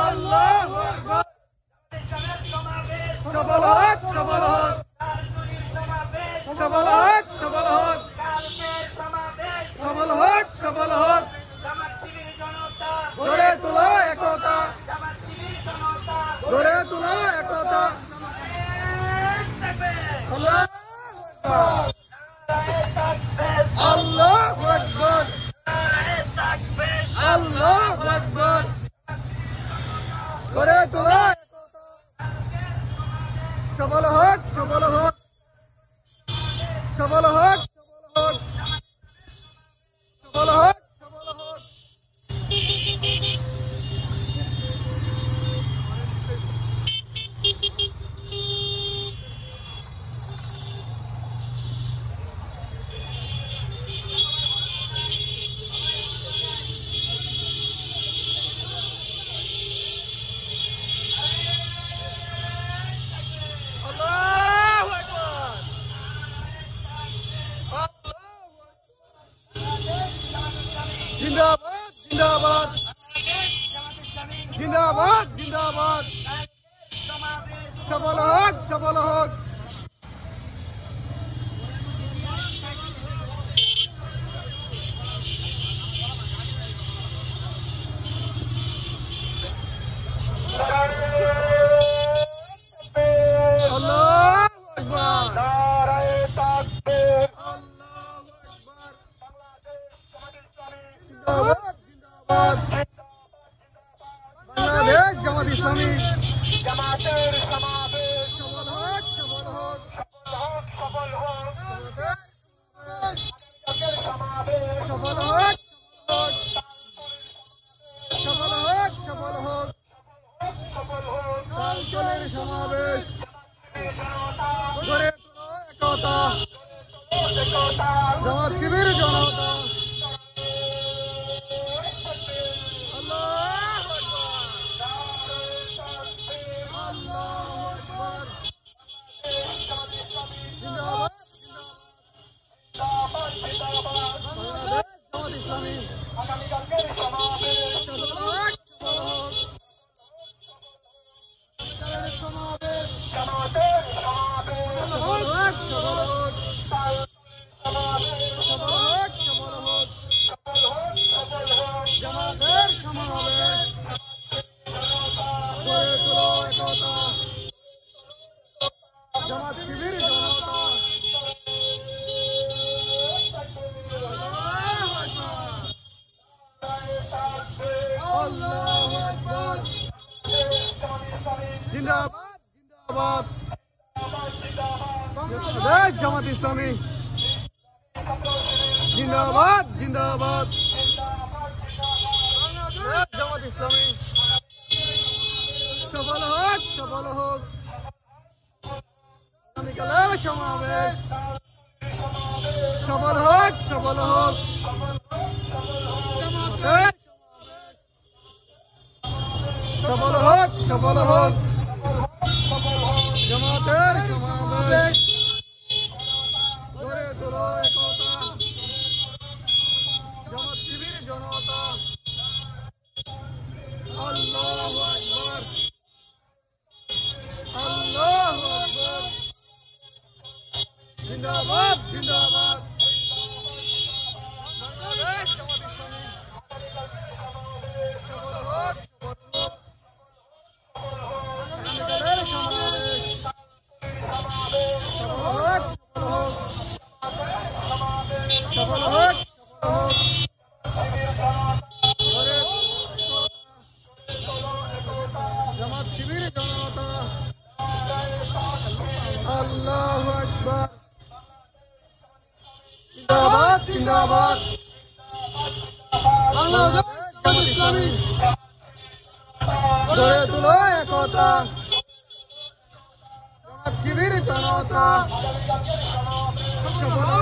আল্লাহু আকবার। সফল হোক, সফল হোক, সফল হোক, সফল হোক, সফল হোক, সফল হোক। গড়ে তোলা একতা, গড়ে তোলা একতা। আল্লাহু আকবার, আল্লাহু আকবার। গড়ে তোলা সফল হোক, সফল হোক, সফল হোক, সফল হোক, সফল হোক। जिंदाबाद, जिंदाबाद, जिंदाबाद, जिंदाबाद। सफल होक, सफल होक। বাংলাদেশ জামাত ইসলামী জামাতের সমাবেশ সফল হোক, সফল হোক, সফল হোক, সফল হোক, সফল হোক, সফল হোক, সফল হোক। কালচলের সমাবেশ গড়ে তোলো একতা, জামাত শিবির জনতা। জামাত শিবির জনতা। আল্লাহু আকবার। জিন্দাবাদ, জিন্দাবাদ। বাংলাদেশ জামাত ইসলামী জিন্দাবাদ, জিন্দাবাদ। বাংলাদেশ জামাত ইসলামী সফল হোক, সফল হোক। আগামীকালের সমাবেশ সফল হোক, সফল হোক। সফল হোক, সফল হোক। জামাতের সমাবেশ গড়ে তোলো একতা, জামাত শিবির জনতা। আল্লাহু আকবার, আল্লাহু আকবার। জিন্দাবাদ, জিন্দাবাদ। বাংলাদেশ জামাত ইসলামী সফল হোক, সফল হোক। আগামীকালের সমাবেশ সফল হোক, সফল হোক, সফল হোক। জামাত শিবির জনতা। আল্লাহু আকবার। জিন্দাবাদ, জিন্দাবাদ। বাংলাদেশ জামাত ইসলামী গড়ে তোলো একতা, জামাত শিবির জনতা। সফল